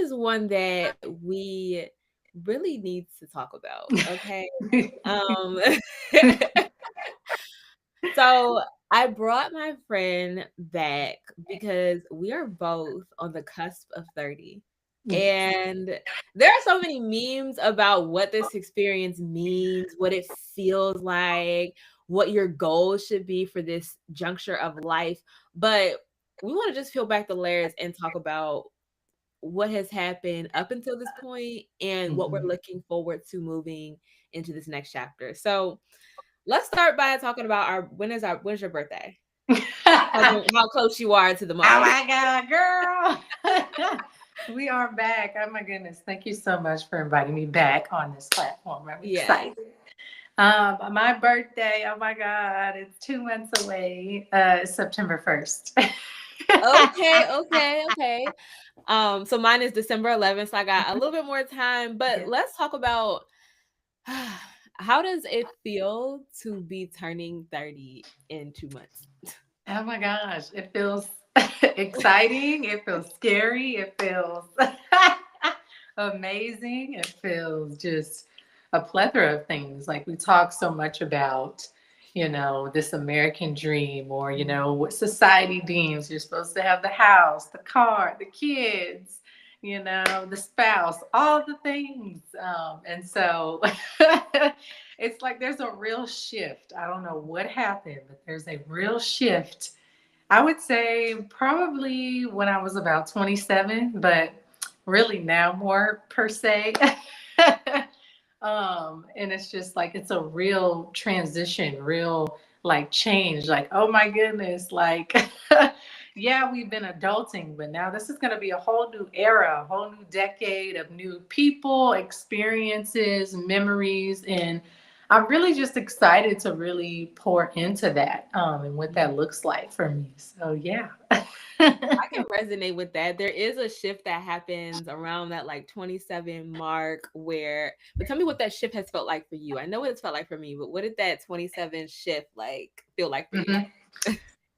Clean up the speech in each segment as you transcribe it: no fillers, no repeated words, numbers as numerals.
is one that we really need to talk about, okay? Um, so I brought my friend back because we are both on the cusp of 30. Yes. And there are so many memes about what this experience means, what it feels like, what your goals should be for this juncture of life. But we want to just peel back the layers and talk about what has happened up until this point and what we're Mhm. looking forward to moving into this next chapter. So let's start by talking about our when's your birthday? How close you are to the Oh mark. my God, girl. We are back. Oh my goodness. Thank you so much for inviting me back on this platform. I'm Yes. excited. My birthday, oh my God, it's 2 months away. September 1st. Okay, okay, okay. So mine is December 11th, so I got a little bit more time, but Yeah. let's talk about how does it feel to be turning 30 in 2 months? Oh my gosh, it feels exciting. It feels scary. It feels amazing. It feels just a plethora of things. Like we talk so much about, this American dream or, what society deems you're supposed to have the house, the car, the kids, the spouse, all the things. And so it's like there's a real shift. I don't know what happened, but there's a real shift. I would say probably when I was about 27, but really now more per se. And it's just like it's a real transition, real like change. Like, oh my goodness, like yeah, we've been adulting, but now this is going to be a whole new era, a whole new decade of new people, experiences, memories, and I'm really just excited to really pour into that and what that looks like for me. So yeah. I can resonate with that. There is a shift that happens around that like 27 mark where but tell me what that shift has felt like for you. I know what it's felt like for me, but what did that 27 shift like feel like for you? Mhm.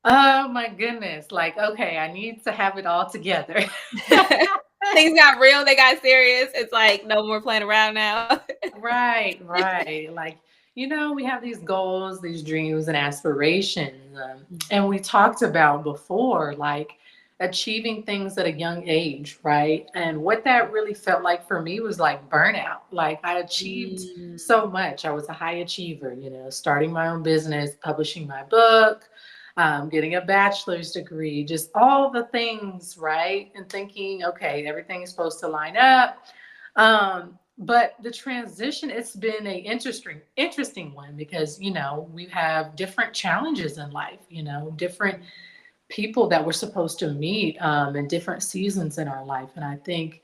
Oh my goodness. Like, okay, I need to have it all together. Things got real, they got serious. It's like no more playing around now. Right, right. Like, we have these goals, these dreams, and aspirations. And we talked about before, like achieving things at a young age, right? And what that really felt like for me was like burnout. Like, I achieved Mm. so much. I was a high achiever, starting my own business, publishing my book, getting a bachelor's degree, just all the things, right? And thinking, okay, everything's supposed to line up. But the transition, it's been a interesting one because we have different challenges in life, different people that we're supposed to meet in different seasons in our life. And I think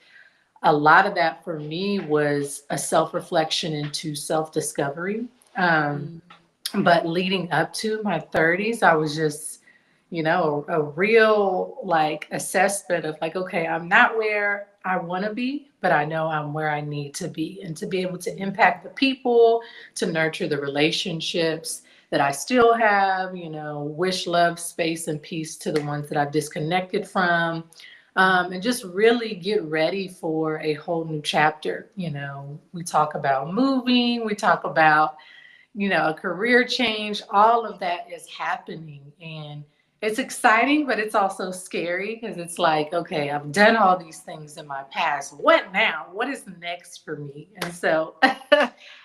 a lot of that for me was a self-reflection into self-discovery. um, Mm. but leading up to my 30s, I was just, a real like assessment of like, okay, I'm not where I want to be, but I know I'm where I need to be. And to be able to impact the people, to nurture the relationships that I still have, wish love, space, and peace to the ones that I've disconnected from. And just really get ready for a whole new chapter. We talk about moving, we talk about a career change, all of that is happening. And it's exciting, but it's also scary because it's like, okay, I've done all these things in my past. What now? What is next for me? And so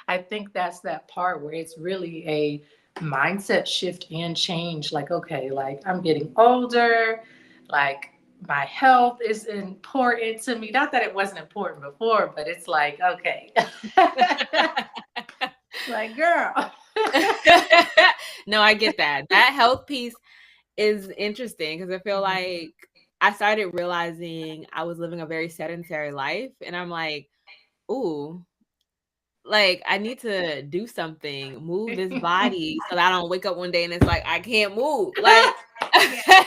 I think that's that part where it's really a mindset shift and change. Like, okay, like I'm getting older, like my health is important to me. Not that it wasn't important before, but it's like, okay. Like, girl. No, I get that. That health piece is interesting because I feel like I started realizing I was living a very sedentary life, and I'm like, "Ooh, like I need to do something, move this body so that I don't wake up one day and it's like I can't move." Like Yeah.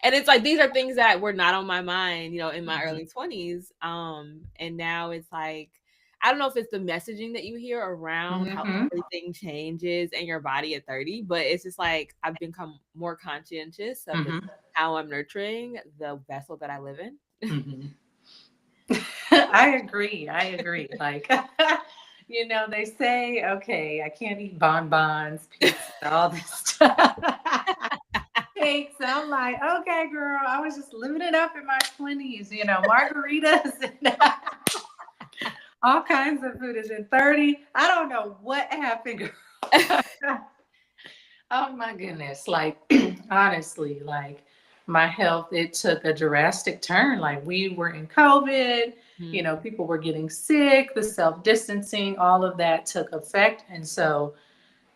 and it's like these are things that were not on my mind, in my Mhm. early 20s. And now it's like I don't know if it's the messaging that you hear around how Mhm. everything changes in your body at 30, but it's just like I've become more conscientious of just Mhm. how I'm nurturing the vessel that I live in. Mhm. I agree. I agree. Like, they say, okay, I can't eat bonbons, pizza, all this stuff. Cakes. And I'm like, okay, girl, I was just living it up in my 20s, margaritas and all kinds of food. Is in 30. I don't know what happened, girl. Oh my goodness. Like, honestly, like my health, it took a drastic turn. Like, we were in COVID, Mhm. people were getting sick, the self distancing, all of that took effect. And so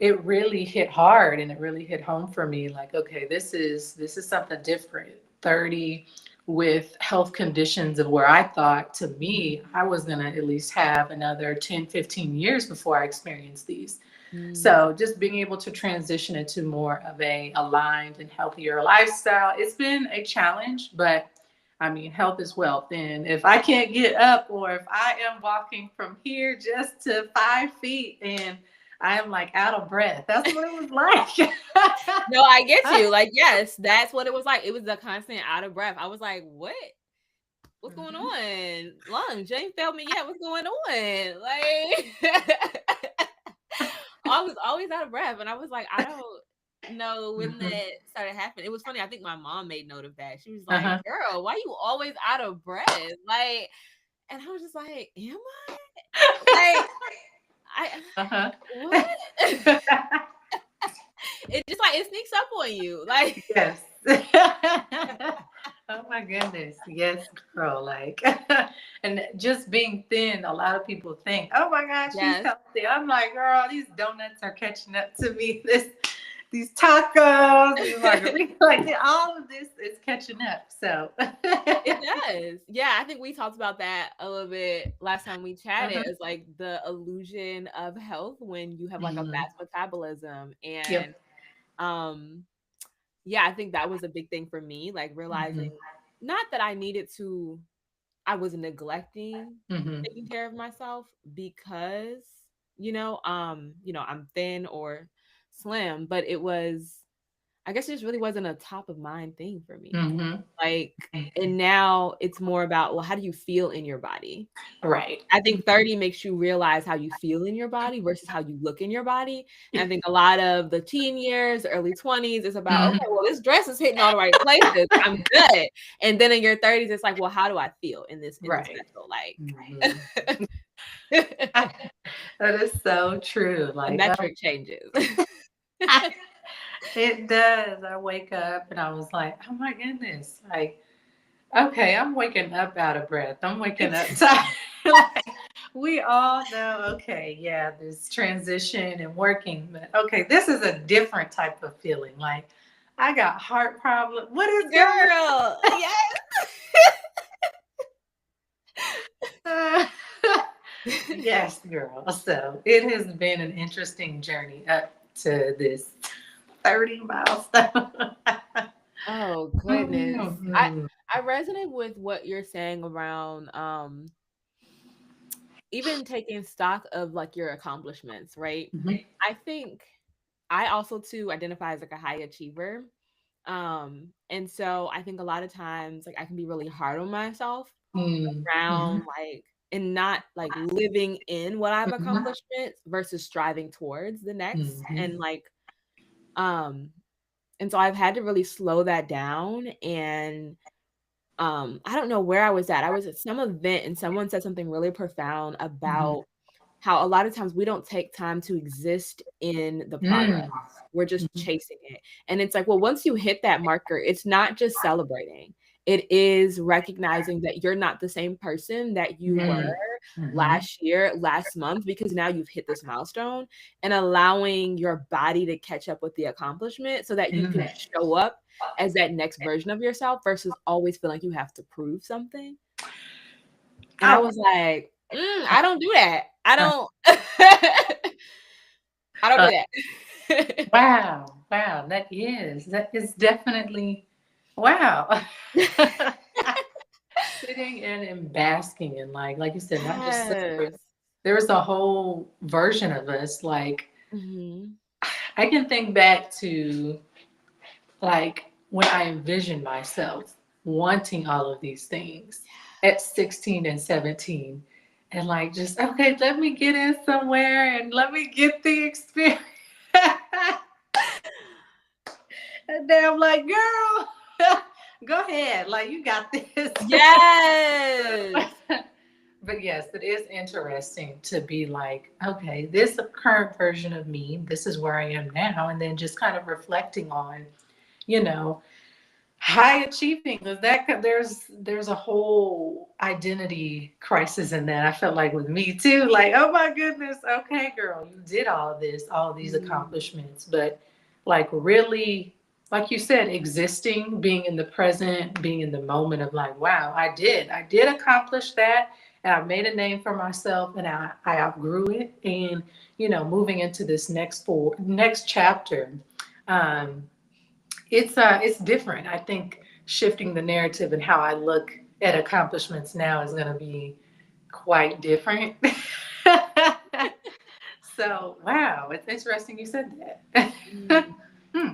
it really hit hard and it really hit home for me. Like, okay, this is something different. 30 with health conditions of where I thought, to me, I was going to at least have another 10, 15 years before I experienced these. Mm. So just being able to transition into more of a aligned and healthier lifestyle, it's been a challenge, but I mean, health is wealth. And if I can't get up, or if I am walking from here just to 5 feet and I am like out of breath, that's what it was like. No, I get you. Like, yes, that's what it was like. It was a constant out of breath. I was like, "What? What's going Mhm. on? Lungs, you ain't felt me yet. What's going on?" Like, I was always out of breath, and I was like, "I don't know when Mhm. that started happening." It was funny. I think my mom made note of that. She was like, Uh-huh. "Girl, why you always out of breath?" Like, and I was just like, "Am I?" Like, I Uh-huh. what? It just like it sneaks up on you. Like, Yes. Oh my goodness. Yes, girl. Like, and just being thin, a lot of people think, oh my gosh, she's yes. healthy. I'm like, girl, these donuts are catching up to me. These tacos, these margaritas, like all of this is catching up. So, It does. Yeah, I think we talked about that a little bit last time we chatted. uh-huh. It's like the illusion of health when you have like a Mhm. fast metabolism. And Yep. um yeah, I think that was a big thing for me, like Hmm. realizing not that I was neglecting Hmm. taking care of myself because, I'm thin or slim, but it was I guess it just really wasn't a top of mind thing for me. Hmm. Like, and now it's more about, well, how do you feel in your body? Right. I think 30 makes you realize how you feel in your body versus how you look in your body. And I think a lot of the teen years, early 20s is about, Mhm. okay, well, this dress is hitting all the right places. I'm good. And then in your 30s, it's like, well, how do I feel in this Right. vessel? Like Mhm. the That is so true. Like, metric changes. it does. I wake up and I was like, oh my goodness. Like, okay, I'm waking up out of breath. I'm waking up tired. Like, we all know, okay, yeah, this transition and working, but okay, this is a different type of feeling. Like, I got heart problems. What is going Girl, yes. on? Yes, girl. So it has been an interesting journey up to this 30 milestone. Oh goodness. I Mhm. I resonate with what you're saying around even taking stock of like your accomplishments, right? Mhm. I think I also too identify as like a high achiever. And so I think a lot of times like I can be really hard on myself Mhm. around Mhm. like and not like living in what I've Mhm. accomplished versus striving towards the next. Mhm. And like um and so I've had to really slow that down and I don't know where I was at. I was at some event and someone said something really profound Mhm. about how a lot of times we don't take time to exist in the progress. Mm. We're just Mhm. chasing it. And it's like, well, once you hit that marker, it's not just celebrating. It is recognizing that you're not the same person that you were Mm. Mhm. last year, last month, because now you've hit this milestone and allowing your body to catch up with the accomplishment so that you can Mm. show up as that next version of yourself versus always feel like you have to prove something. And I Oh, was like, I don't do that. I uh, don't I don't do uh, that. wow. Wow. That is definitely, wow. Sitting and basking in, like you said, not just celebrating. Yes. There was a whole version of us. Like, Mhm. I can think back to like when I envisioned myself wanting all of these things. at 16 and 17. And like, just, okay, let me get in somewhere and let me get the experience. And then I'm like, girl, go ahead. Like, you got this. Yes. But yes, it is interesting to be like, okay, this current version of me, this is where I am now. And then just kind of reflecting on, you know, high achieving, because there's a whole identity crisis in that. I felt like with me too, like, oh my goodness, okay, girl, you did all this, all these Mm. accomplishments, but like really, like you said, existing, being in the present, being in the moment of like, wow, I did accomplish that, and I made a name for myself, and I outgrew it, and moving into this next chapter. um it's different. I think shifting the narrative and how I look at accomplishments now is going to be quite different. So, wow, it's interesting you said that. Mm. Hmm.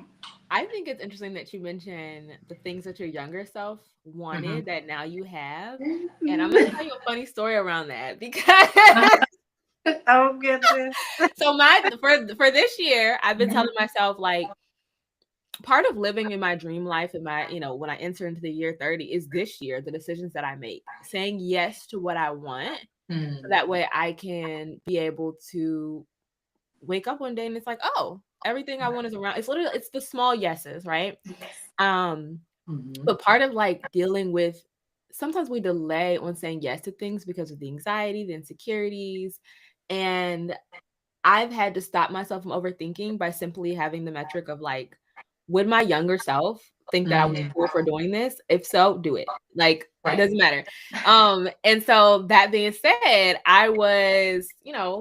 I think it's interesting that you mentioned the things that your younger self Mhm. wanted that now you have. And I'm gonna tell you a funny story around that because Oh goodness. so my for this year, I've been telling myself like part of living in my dream life and my, when I enter into the year 30 is this year, the decisions that I make, saying yes to what I want. So Mm. that way I can be able to wake up one day and it's like, oh, everything I want is around. It's the small yeses, right? Yes. Um, Mhm. but part of like dealing with sometimes we delay on saying yes to things because of the anxiety, the insecurities, and I've had to stop myself from overthinking by simply having the metric of like, would my younger self think that I was Mm. cool for doing this? If so, do it. Like it Right. doesn't matter. And so that being said, I was,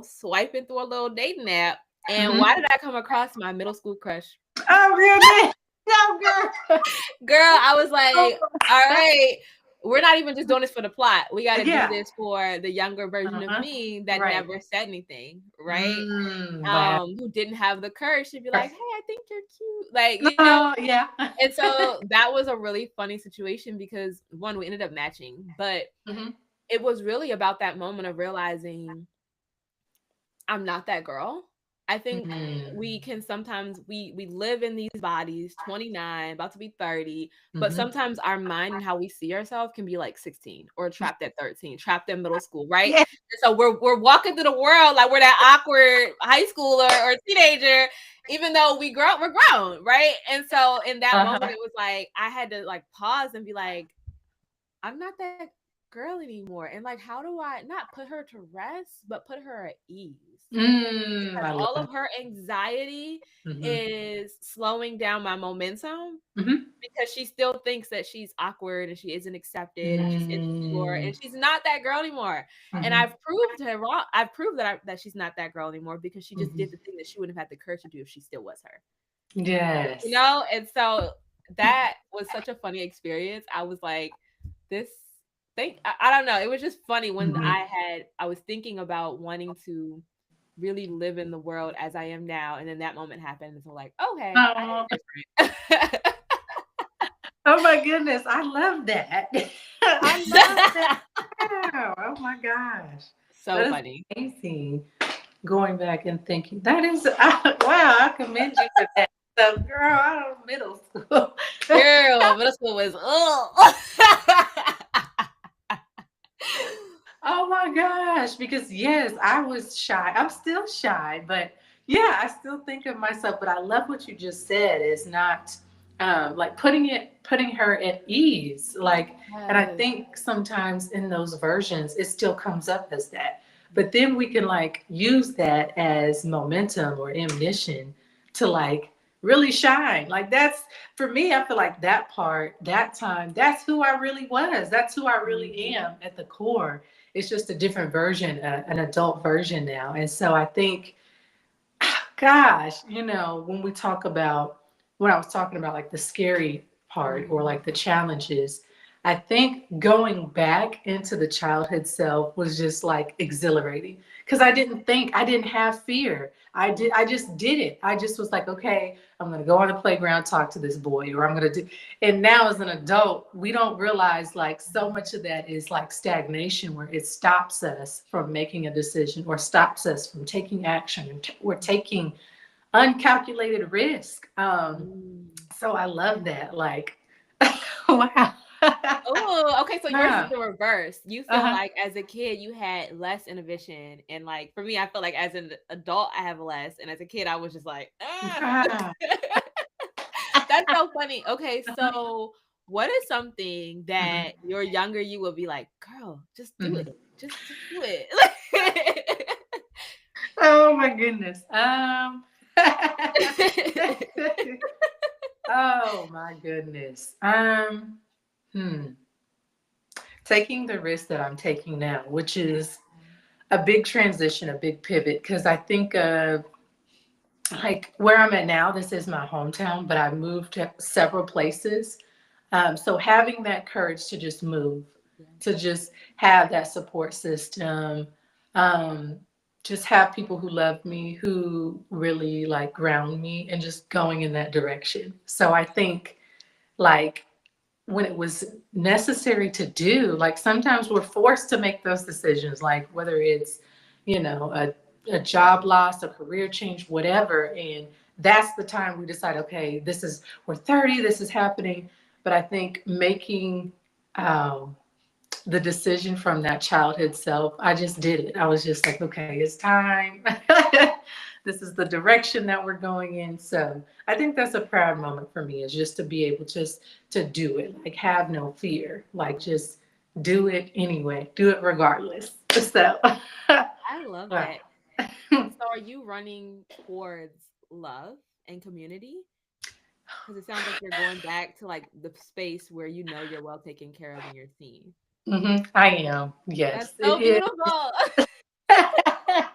swiping through a little dating app. And Mhm. why did I come across my middle school crush? Oh goodness. Oh girl. Girl, I was like, Oh. all right, we're not even just doing this for the plot. We got to do Yeah. this for the younger version of Uh-huh. me that Right. never said anything, right? Wow. Who didn't have the courage to be like, "Hey, I think you're cute." Like, Oh, yeah. and so that was a really funny situation because one, we ended up matching, but Mhm. it was really about that moment of realizing I'm not that girl. I think we Mhm. can sometimes we live in these bodies, 29, about to be 30, but Mhm. sometimes our mind and how we see ourselves can be like 16 or trapped at 13, trapped in middle school, right? Yeah. And so we're walking through the world like we're that awkward high schooler or teenager, even though we're grown, right? And so in that moment, Uh-huh. it was like I had to like pause and be like, I'm not that girl anymore. And like, how do I not put her to rest, but put her at ease? Because I all love. of her anxiety Mhm. is slowing down my momentum Mhm. because she still thinks that she's awkward and she isn't accepted and she's insecure Mm. and she's not that girl anymore. And Mhm. I've proved her wrong. I've proved that she's not that girl anymore because she just did Mhm. the thing that she wouldn't have had the courage to do if she still was her. Yes. And so that was such a funny experience. I was like, this I don't know. It was just funny when Mhm. I was thinking about wanting to really live in the world as I am now, and then that moment happened, and so like, okay, I Oh, am different. oh my goodness, I love that. I love that. Wow. Oh my gosh. So That is funny. amazing. Going back and thinking, that is, wow, I commend you for that. So, girl, I was middle school. Girl, middle school was ugh. Oh my gosh, because yes, I was shy. I'm still shy, but yeah, I still think of myself. But I love what you just said is not like putting her at ease. Like, and I Yes. think sometimes in those versions, it still comes up as that. But then we can like use that as momentum or ammunition to like really shine. Like that's for me, I feel like that part, that time, that's who I really was. That's who I really Mhm. am at the core. It's just a different version, an adult version now. And so I think, gosh, when we talk about, when I was talking about like the scary part or Mhm. like the challenges, I think going back into the childhood self was just like exhilarating because I didn't have fear. I just did it. I just was like, okay, I'm going to go on the playground, talk to this boy, or I'm going to do. And now as an adult, we don't realize like so much of that is like stagnation where it stops us from making a decision or stops us from taking action or taking uncalculated risk. Mm. So I love that. Like, wow. Oh, okay, so yours is Huh. the reverse. You feel Uh-huh. like as a kid you had less inhibition, and like for me, I feel like as an adult I have less, and as a kid I was just like, ah. Ah. That's so funny. Okay, Uh-huh. so what is something that Mhm. your younger you would be like, girl, just do it. Mhm. Just do it. Oh my goodness. Oh my goodness. Hmm. Taking the risk that I'm taking now, which is a big transition, a big pivot, because I think of like where I'm at now, this is my hometown, but I've moved to several places. So having that courage to just move, Yeah. to just have that support system, um, just have people who love me, who really like ground me, and just going in that direction. So I think like when it was necessary to do, like sometimes we're forced to make those decisions, like whether it's, you know, a job loss, a career change, whatever. And that's the time we decide, okay, this is, we're 30, this is happening. But I think making um, the decision from that childhood self, I just did it. I was just like, okay, it's time. This is the direction that we're going in. So I think that's a proud moment for me, is just to be able just to do it, like have no fear, like just do it anyway, do it regardless. So, I love wow. that. So are you running towards love and community? Because it sounds like you're going back to like the space where you know you're well taken care of and you're seen. I am. That's Yes, so it beautiful. is.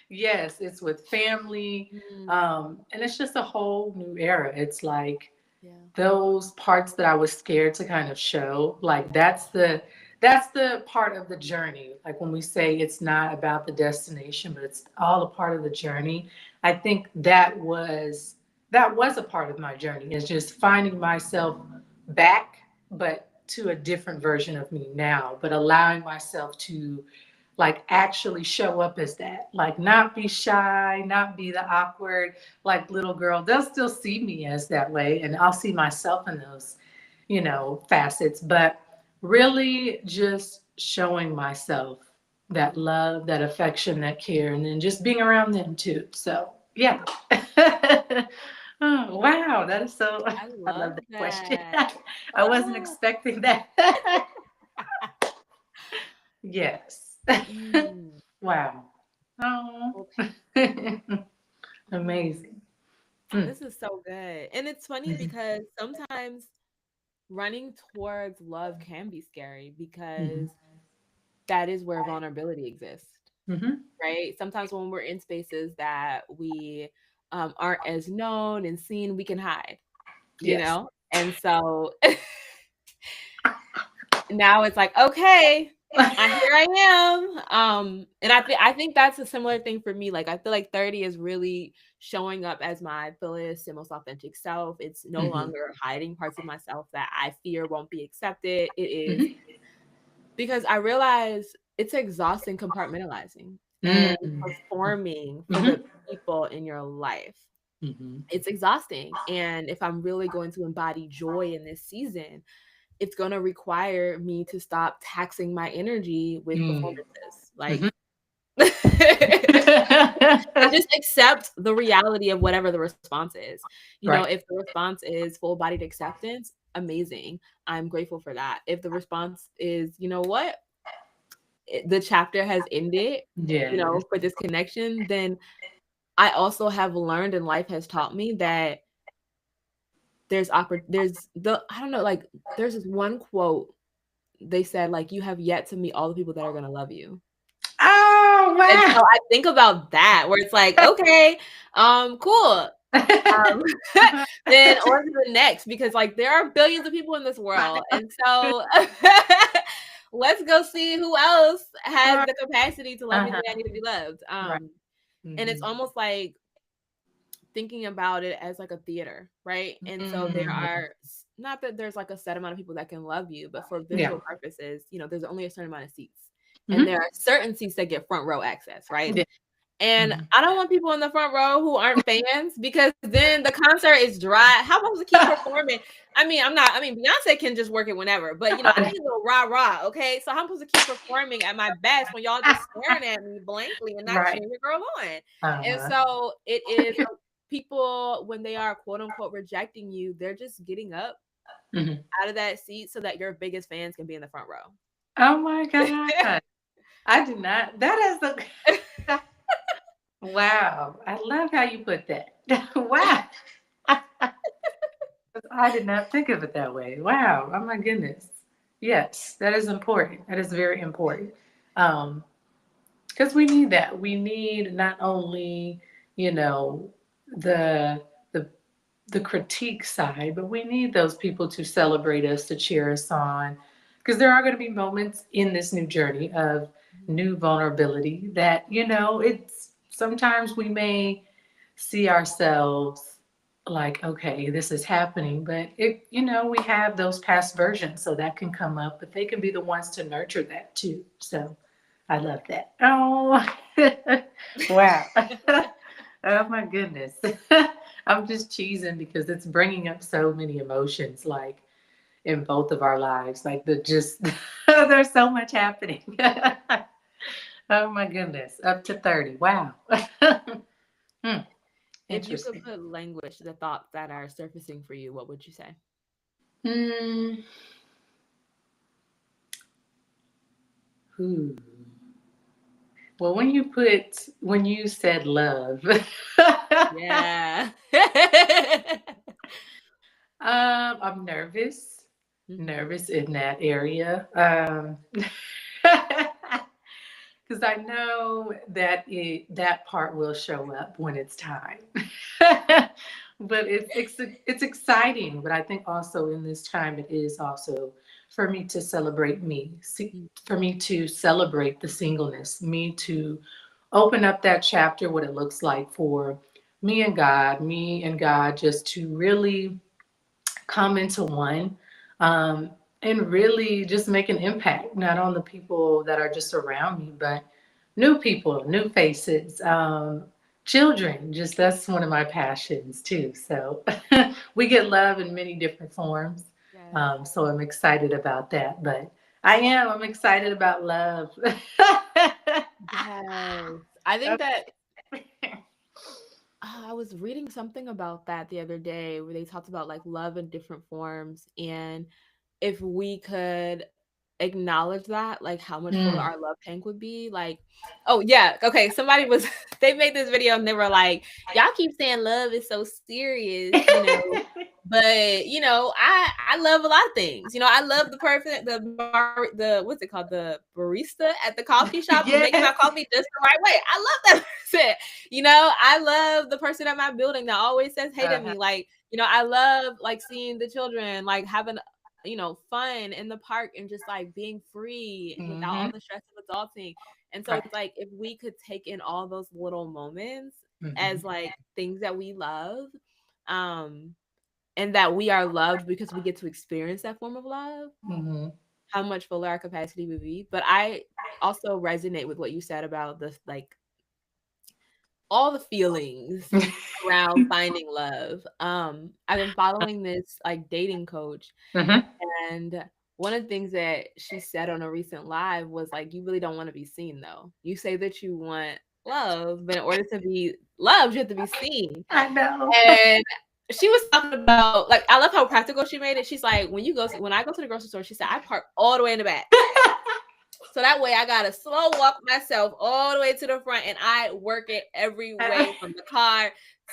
Yes, it's with family. Mm, And it's just a whole new era. It's like yeah. those parts that I was scared to kind of show, like that's the part of the journey. Like when we say it's not about the destination, but it's all a part of the journey. I think that was a part of my journey, is just finding myself back, but to a different version of me now, but allowing myself to like actually show up as that, like not be shy, not be the awkward like little girl. They'll still see me as that way, and I'll see myself in those, facets, but really just showing myself that love, that affection, that care, and then just being around them too. So yeah. Oh, wow, that is so, I I love love that question. that. I wasn't Ah. expecting that. Yes. Mm, Wow. Oh. okay. Mm, Amazing. Mm. this is so good. And it's funny Mhm. because sometimes running towards love can be scary Mhm. because that is where vulnerability exists, Mhm. right? Sometimes when we're in spaces that we aren't as known and seen, we can hide, you Yes. know? And so now it's like, okay, here I am. And I think that's a similar thing for me. Like I feel like 30 is really showing up as my fullest and most authentic self. It's no Mhm. longer hiding parts of myself that I fear won't be accepted. It is Mhm. because I realize it's exhausting compartmentalizing and Mm. performing for the Mhm. people in your life. Mhm. It's exhausting. And if I'm really going to embody joy in this season, it's going to require me to stop taxing my energy with Mm. performances. Mhm. Like, and just accept the reality of whatever the response is. You know, Right. if the response is full bodied acceptance, amazing. I'm grateful for that. If the response is, you know what, the chapter has ended, you Yes. know, for this connection, then I also have learned and life has taught me that there's the I don't know, like there's this one quote they said like you have yet to meet all the people that are going to love you. Oh, And wow. so I think about that where it's like, okay, cool. um, then on to the next, because like there are billions of people in this world. And so let's go see who else has the capacity to love me the way I need to be loved. Right. And it's Mhm. almost like thinking about it as like a theater, right? And so there Mhm. are not that there's like a set amount of people that can love you, but for Yeah. visual purposes, there's only a certain amount of seats. And Mhm. there are certain seats that get front row access, right? Yeah. And Mhm. I don't want people in the front row who aren't fans, because then the concert is dry. How am I supposed to keep performing? Beyonce can just work it whenever, but I need a little rah-rah, okay? So how am I supposed to keep performing at my best when y'all just staring at me blankly and not Right. cheering your girl on? And Uh-huh. so it is people, when they are quote unquote rejecting you, they're just getting up Mhm. out of that seat so that your biggest fans can be in the front row. Oh my god. I did not. That is a wow. I love how you put that. Wow. I did not think of it that way. Wow. Oh my goodness. Yes, that is important. That is very important. Um, because we need that. We need not only, you know, the the the critique side, but we need those people to celebrate us, to cheer us on. Because there are going to be moments in this new journey of new vulnerability that, it's sometimes we may see ourselves like, okay, this is happening, but we have those past versions, so that can come up, but they can be the ones to nurture that too. So I love that. Oh, wow. Oh my goodness. I'm just cheesing because it's bringing up so many emotions, like in both of our lives. Like there's so much happening. Oh my goodness. Up to 30. Wow. Hmm, If you could interesting. put language to the thoughts that are surfacing for you, what would you say? Hmm. Ooh. Well, when you said love, Yeah. I'm nervous, Mhm. nervous in that area. Because I know that that part will show up when it's time. But it's exciting. But I think also in this time it is also for me to celebrate me, Mm, for me to celebrate the singleness, me to open up that chapter, what it looks like for me and God, just to really come into one, um, and really just make an impact, not on the people that are just around me, but new people, new faces, children. Just that's one of my passions too. So we get love in many different forms. yes. So I'm excited about that. But I'm excited about love. Yes. I think that I was reading something about that the other day where they talked about like love in different forms, and if we could acknowledge that, like how much fuller Mm. our love tank would be. Like, oh yeah, okay, somebody was they made this video and they were like, y'all keep saying love is so serious, but I love a lot of things. I love the what's it called, the barista at the coffee shop who's making my Yes. coffee just the right way. I love that person. I love the person at my building that always says hey to Uh-huh. me. Like, I love like seeing the children like having fun in the park and just like being free without all Hmm. the stress of adulting. And so Right. it's like if we could take in all those little moments Hmm. as like things that we love, um and that we are loved because we get to experience that form of love, Hmm. how much fuller our capacity would be. But I also resonate with what you said about this, like all the feelings around finding love. I've been following this like dating coach, Hmm. and one of the things that she said on a recent live was like, you really don't want to be seen though. You say that you want love, but in order to be loved, you have to be seen. I know. And she was talking about, like, I love how practical she made it. She's like, when I go to the grocery store, she said, I park all the way in the back. So that way I gotta slow walk myself all the way to the front, and I work it every way from the car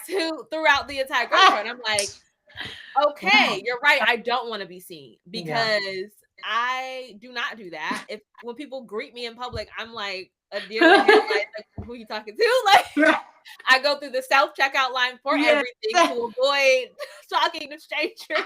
to throughout the entire grocery store. And I'm like, okay, you're right. I don't want to be seen Yeah. because I do not do that. If when people greet me in public, I'm like a deer in the headlights, like who you talking to? Like I go through the self-checkout line for Yes. everything to avoid talking to strangers.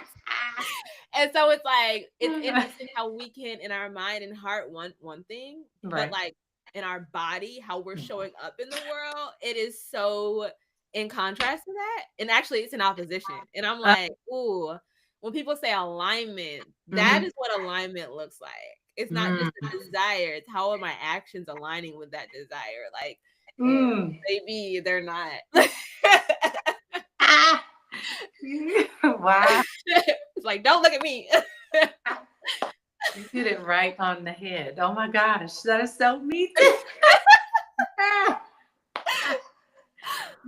And so it's like, it's interesting how we can in our mind and heart want one thing, but Right. like in our body, how we're showing up in the world, it is so in contrast to that. And actually it's in opposition. And I'm Uh, like, ooh, when people say alignment, that mhm. is what alignment looks like. It's not just Mm. a desire, it's how are my actions aligning with that desire. Like, and Mm. maybe they're not. Ah. Wow. It's like, don't look at me. You hit it right on the head. Oh my gosh, that is so me too.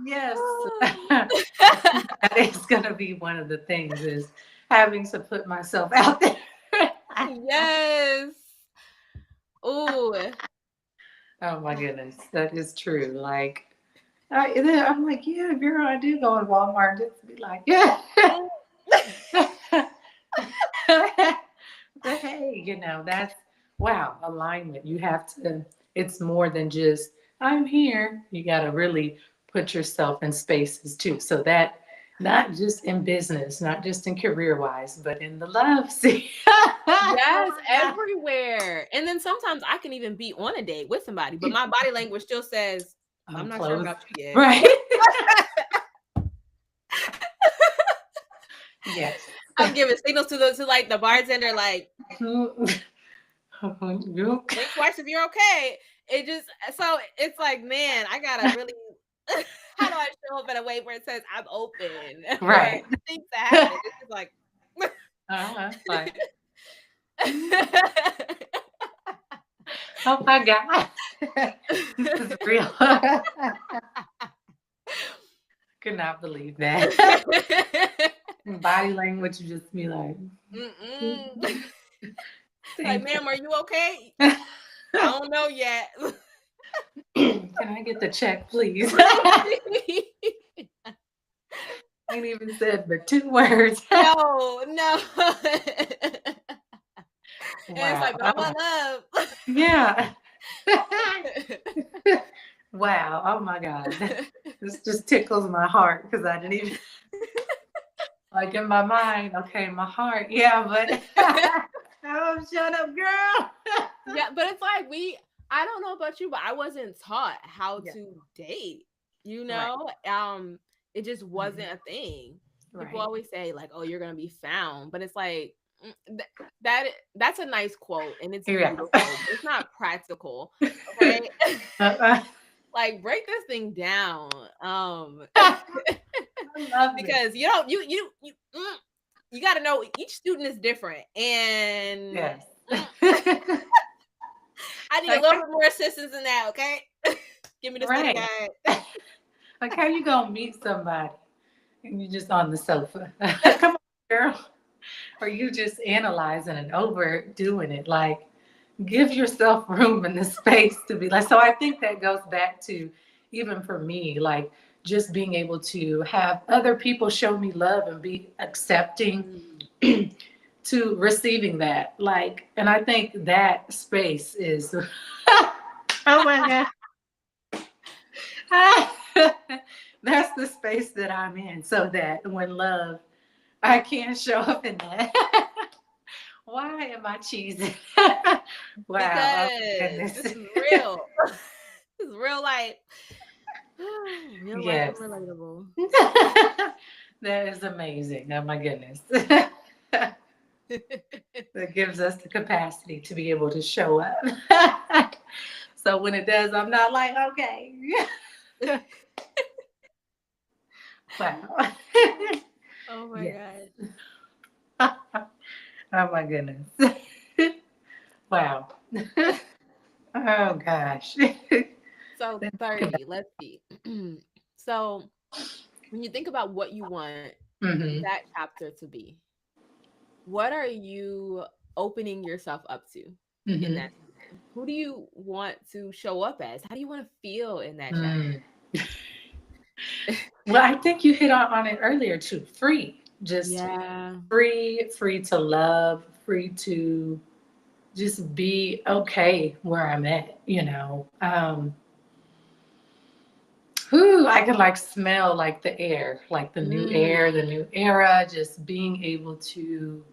Yes. I think that is going to be one of the things is having to put myself out there. Yes. Ooh. Oh my goodness, that is true. Like, I'm like, yeah, girl, I do go in Walmart just to be like, yeah. But hey, that's wow, alignment. You have to, it's more than just, I'm here. You got to really put yourself in spaces too. So that, not just in business, not just in career wise, but in the love. See? Oh Yes, my God. everywhere. And then sometimes I can even be on a date with somebody, but my body language still says, I'm I'm not sure close. about you yet. Right. Yes. I'm giving signals to like the bartender, like, You okay? blink twice if you're okay. It just so it's like, man, I gotta really how do I show up in a way where it says I'm open for Right. things to happen? It's just like Like, oh my God. This is real. Could not believe that. Body language would just be like, Mm-mm. Like, thank ma'am, are you okay? you. I don't know yet. Can I get the check, please? Ain't even said but 2 words. No, no. And it's Wow. like, but I'm in love. Yeah. Wow. Oh my God. This just tickles my heart because I didn't even, like in my mind, okay, my heart, yeah, but oh, shut up, girl. Yeah, but it's like I don't know about you, but I wasn't taught how Yeah, to date, you right. know? It just Mhm. wasn't a thing. People Right. always say like, "Oh, you're going to be found." But it's like that that's a nice quote and it's Yeah. beautiful, but it's not practical, okay? Uh-uh. Like break this thing down. I love it. Because you don't you got to know each student is different and Yes. mm, I need a Like, little bit more assistance than that, okay? Give me the study right. guide. Like, how you gonna meet somebody and you just on the sofa? Come on, girl. Or you just analyzing and overdoing it. Like, give yourself room in the space to be like. So I think that goes back to even for me, like just being able to have other people show me love and be accepting Mm. to receiving that. Like, and I think that space is, oh my God. That's the space that I'm in so that when love, I can't show up in that. Why am I cheesing? Wow. Oh my Because goodness. this is real. This is real life. Real life and Yes. relatable. That is amazing. Oh my goodness. That gives us the capacity to be able to show up. So when it does, I'm not like, okay. Wow. Oh my Yes. god. Oh my goodness. Wow. Oh gosh. So 30, let's see. So when you think about what you want Hmm. that chapter to be, what are you opening yourself up to in Hmm. that season? Who do you want to show up as? How do you want to feel in that chapter? Mm. Well, I think you hit on it earlier too. Free. Just Yeah. free to love, free to just be okay where I'm at. Whew, I could like smell like the air, like the new air, the Mm, new era, just being able to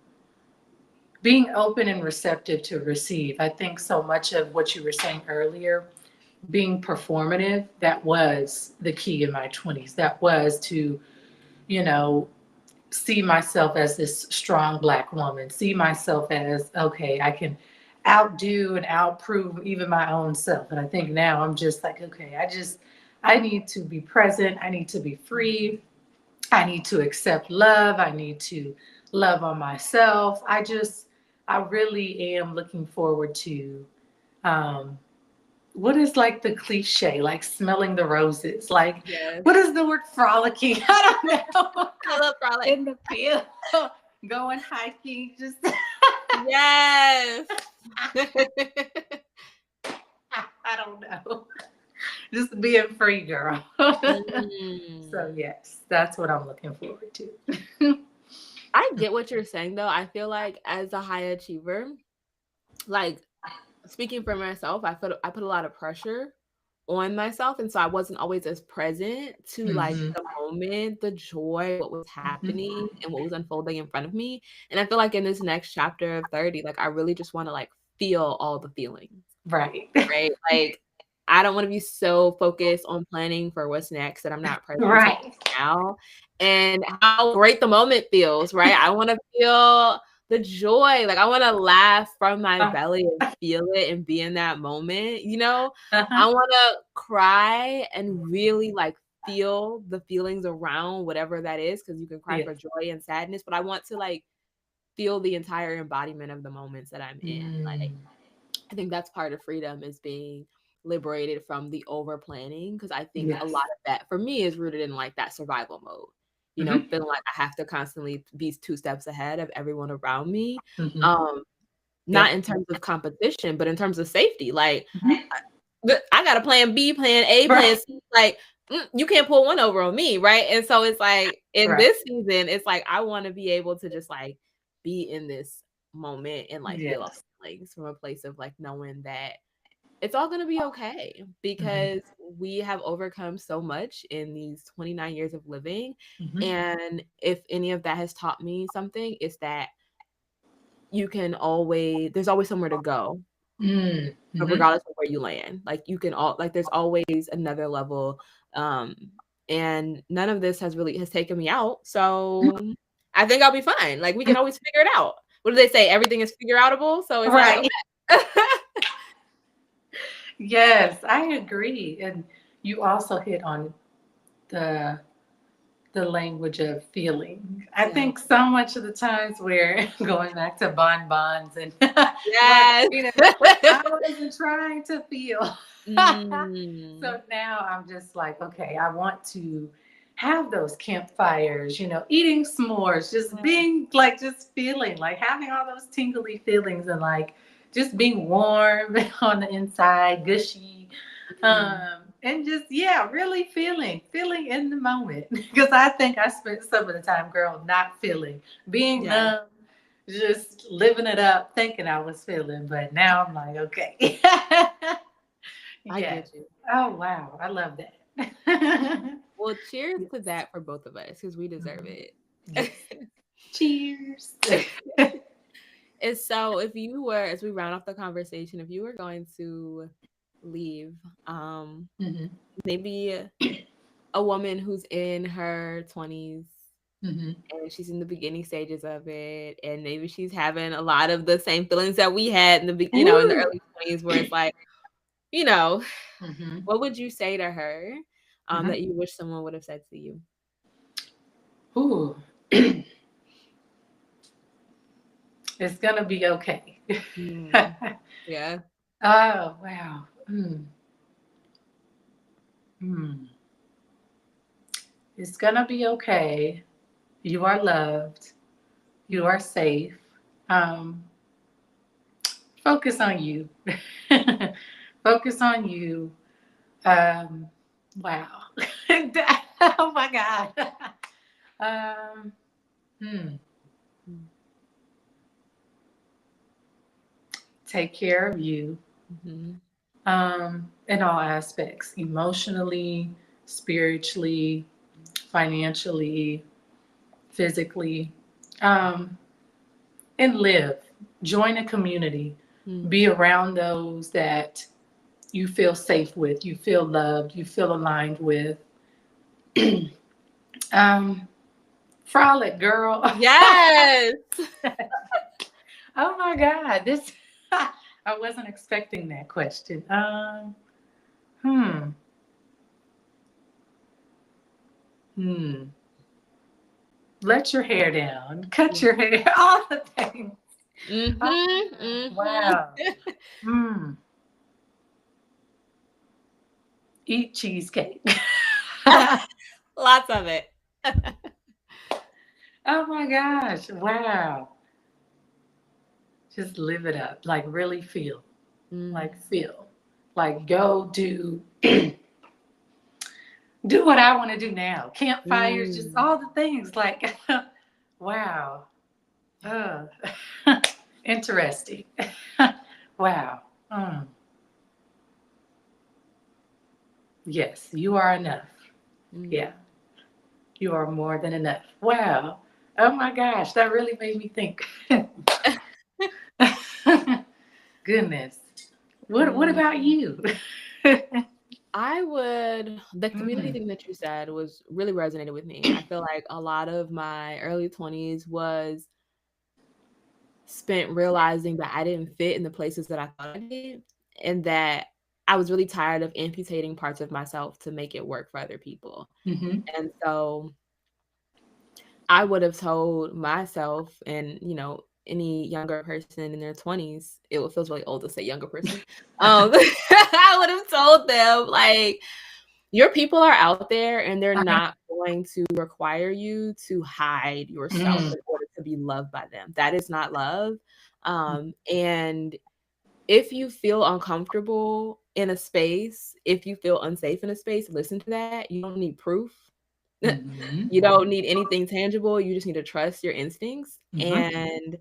being open and receptive to receive. I think so much of what you were saying earlier, being performative, that was the key in my 20s. That was to, you know, see myself as this strong Black woman, see myself as, okay, I can outdo and outprove even my own self. And I think now I'm just like, okay, I need to be present. I need to be free. I need to accept love. I need to love on myself. I really am looking forward to, um, what is like the cliche, like smelling the roses? Like, yes. what is the word frolicking? I don't know. I love frolic. In the field, going hiking, just, Yes. I don't know. Just being free, girl. So, Mm. yes, that's what I'm looking forward to. I get what you're saying though. I feel like as a high achiever, like speaking for myself, I put a lot of pressure on myself, and so I wasn't always as present to like Hmm. the moment, the joy, what was Hmm. happening and what was unfolding in front of me. And I feel like in this next chapter of 30, like I really just want to like feel all the feelings. Right. Right? Like, I don't wanna be so focused on planning for what's next that I'm not present to Right. now and how great the moment feels, right? I wanna feel the joy, like, I wanna laugh from my Uh belly and feel it and be in that moment, you know? huh. I wanna cry and really, like, feel the feelings around whatever that is, because you can cry Yes. for joy and sadness, but I want to, like, feel the entire embodiment of the moments that I'm in, like Mm. I think that's part of freedom is being liberated from the over planning because I think a lot Yes. of that for me is rooted in like that survival mode. You know, Hmm. feeling like I have to constantly be 2 steps ahead of everyone around me. Hmm. Um, not Yep. in terms of competition, but in terms of safety. Like Hmm. I got a plan B, plan A, plan Right. C. Like you can't pull one over on me, right? And so it's like in Right. this season, it's like I want to be able to just like be in this moment and like feel all Yes. the feelings from a place of like knowing that it's all gonna be okay Hmm. because we have overcome so much in these 29 years of living. Hmm. And if any of that has taught me something, it's that there's always somewhere to go, Mm-hmm. regardless of where you land. Like you can all like there's always another level. Um, and none of this has taken me out. So I think I'll be fine. Like we can always figure it out. What do they say? Everything is figure outable. So it's like, Right. okay. Yes, I agree. And you also hit on the the language of feeling. I Yeah. think so much of the times we're going back to bonbons and Yes. margaritas. I wasn't trying to feel. Mm. So now I'm just like, okay, I want to have those campfires, eating s'mores, just Yeah. being like, just feeling like having all those tingly feelings and like just being warm on the inside, gushy. Mm. And just, yeah, really feeling in the moment. Because I think I spent some of the time, girl, not feeling, being Yes, numb, just living it up, thinking I was feeling. But now I'm like, okay. I Yes. get you. Oh, wow. I love that. Well, cheers to Yes. that for both of us because we deserve Mhm. it. Yes. Cheers. And so if you were, as we round off the conversation, if you were going to leave, Hmm. maybe a woman who's in her 20s Hmm. and she's in the beginning stages of it, and maybe she's having a lot of the same feelings that we had in in the Ooh. early 20s where it's like, you know, Hmm. what would you say to her Hmm. that you wish someone would have said to you? Ooh. It's gonna be okay. Mm, yeah. Oh, wow. Mm. Mm. It's gonna be okay. You are loved. You Mm, are safe. Um, Focus on you. Focus on you. Um, wow. Oh my God. Um, hmm. mm, Take care of you mhm, in all aspects, emotionally, spiritually, financially, physically, um, and live. Join a community. Mm. Be around those that you feel safe with, you feel loved, you feel aligned with. um, Frolic, girl. Yes. Oh my God, this I wasn't expecting that question. Hmm, hmm. Let your hair down, cut Yeah. your hair, all the things. Oh, Mhm. Mhm. wow. Hmm. Eat cheesecake. Lots of it. Oh my gosh. Wow. Just live it up. Like really feel. Like Mm. feel. Like go do do what I want to do now. Campfires, just Mm. all the things. Like wow. Uh, interesting. Wow. Mm. Yes, you are enough. Yeah, Mm. you are more than enough. Wow. Oh my gosh, that really made me think. Goodness. What Mm. about you? The community Mm, thing that you said was really resonated with me. I feel like a lot of my early 20s was spent realizing that I didn't fit in the places that I thought I did, and that I was really tired of amputating parts of myself to make it work for other people. mm-hmm, And so I would have told myself and, any younger person in their 20s, it feels really old to say younger person. I would have told them, like, your people are out there and they're uh-huh, not going to require you to hide yourself mm, in order to be loved by them. That is not love. And if you feel uncomfortable in a space, if you feel unsafe in a space, listen to that. You don't need proof. mm-hmm, You don't need anything tangible. You just need to trust your instincts mm-hmm, and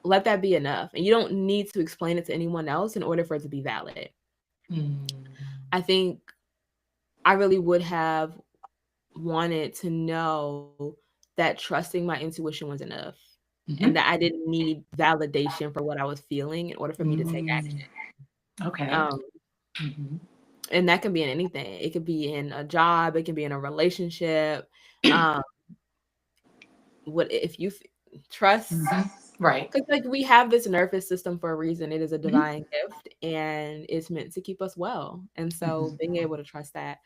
let that be enough. And you don't need to explain it to anyone else in order for it to be valid. mm, I think I really would have wanted to know that trusting my intuition was enough and mm-hmm, that I didn't need validation for what I was feeling in order for me to take mm. action. Okay. Um, Mm-hmm, and that can be in anything. It could be in a job, it can be in a relationship. Um, what if you trust? mm-hmm. Right. Because like we have this nervous system for a reason. It is a Mm-hmm, divine gift and it's meant to keep us well. And so mm-hmm, being able to trust that.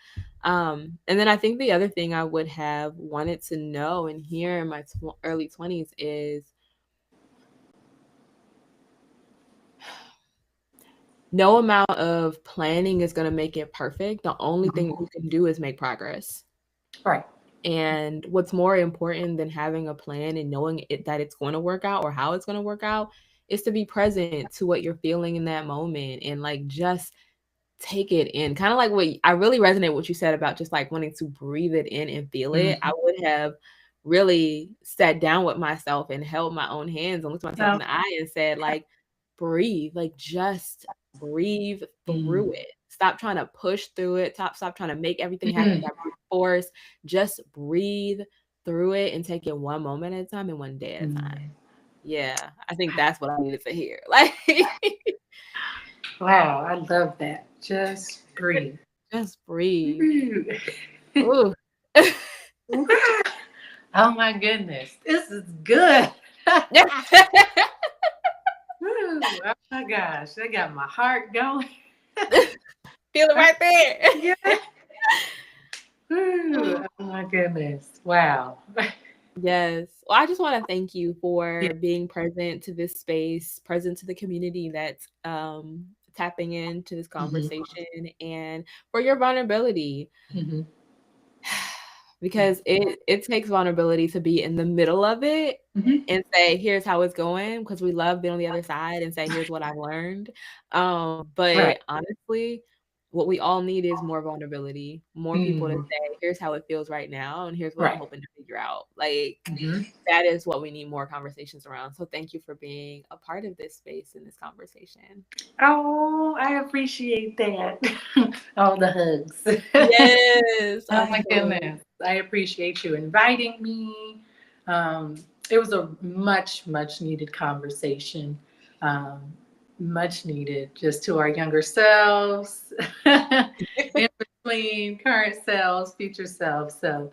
And then I think the other thing I would have wanted to know and hear in my early 20s is no amount of planning is going to make it perfect. The only thing mm-hmm. you can do is make progress. Right. And what's more important than having a plan and knowing that it's going to work out or how it's going to work out is to be present to what you're feeling in that moment and like just take it in. Kind of like what I really resonate with what you said about just like wanting to breathe it in and feel it. I Mm-hmm. would have really sat down with myself and held my own hands and looked myself in No. the eye and said, like, breathe, like just breathe through Mm. it. Stop trying to push through it. Stop trying to make everything happen Mm. by brute force. Just breathe through it and take it one moment at a time and one day at a time. Mm. Yeah, I think that's what I needed to hear. Like, Wow, I love that. Just breathe. just breathe. Ooh. Ooh. Oh my goodness, this is good. Yeah. Ooh, oh my gosh, I got my heart going. Feel it right there. Yeah. Ooh, oh my goodness. Wow. Yes. Well, I just want to thank you Yeah. for being present to this space, present to the community that's tapping into this Hmm. conversation, and for your vulnerability. Hmm. Because it takes vulnerability to be in the middle of it Hmm. and say, "Here's how it's going," because we love being on the other side and say, "Here's what I've learned." Right. But honestly, what we all need is more vulnerability, more people to Mm, say, here's how it feels right now, and here's what I'm right. hoping to figure out. Like, Hmm. that is what we need more conversations around. So thank you for being a part of this space in this conversation. Oh, I appreciate that. All the hugs. Yes, Oh my absolutely. goodness. I appreciate you inviting me. Um, it was a much, much needed conversation. Um, much needed just to our younger selves, in between current selves, future selves. So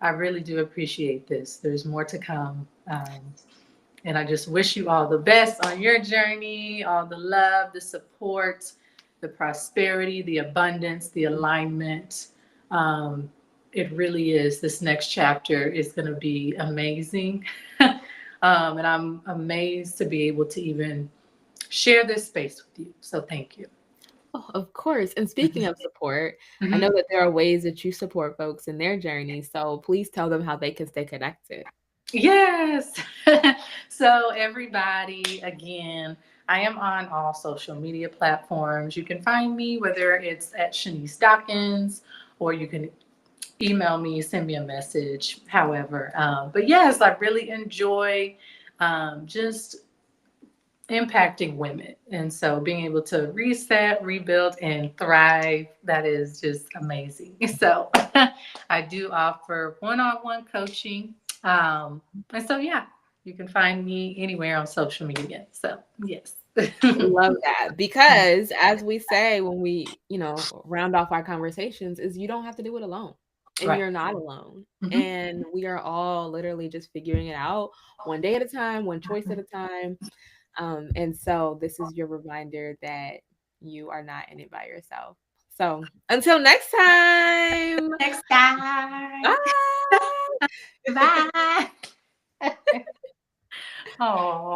I really do appreciate this. There's more to come. And I just wish you all the best on your journey, all the love, the support, the prosperity, the abundance, the alignment. Um, it really is. This next chapter is going to be amazing. And I'm amazed to be able to even share this space with you. So thank you. Oh, of course. And speaking of support, I Mhm. know that there are ways that you support folks in their journey. So please tell them how they can stay connected. Yes. So, everybody, again, I am on all social media platforms. You can find me, whether it's at Shanice Dockins, or you can email me, send me a message, however. But yes, I really enjoy just impacting women. And so being able to reset, rebuild, and thrive, that is just amazing. So I do offer one on one coaching. And so, yeah, you can find me anywhere on social media. So, yes. Love that. Because as we say when we, round off our conversations, is you don't have to do it alone. And Right. you're not alone. Mhm. And we are all literally just figuring it out one day at a time, one choice at a time. And so this is your reminder that you are not in it by yourself. So until next time. Next time. Bye. Bye. Oh.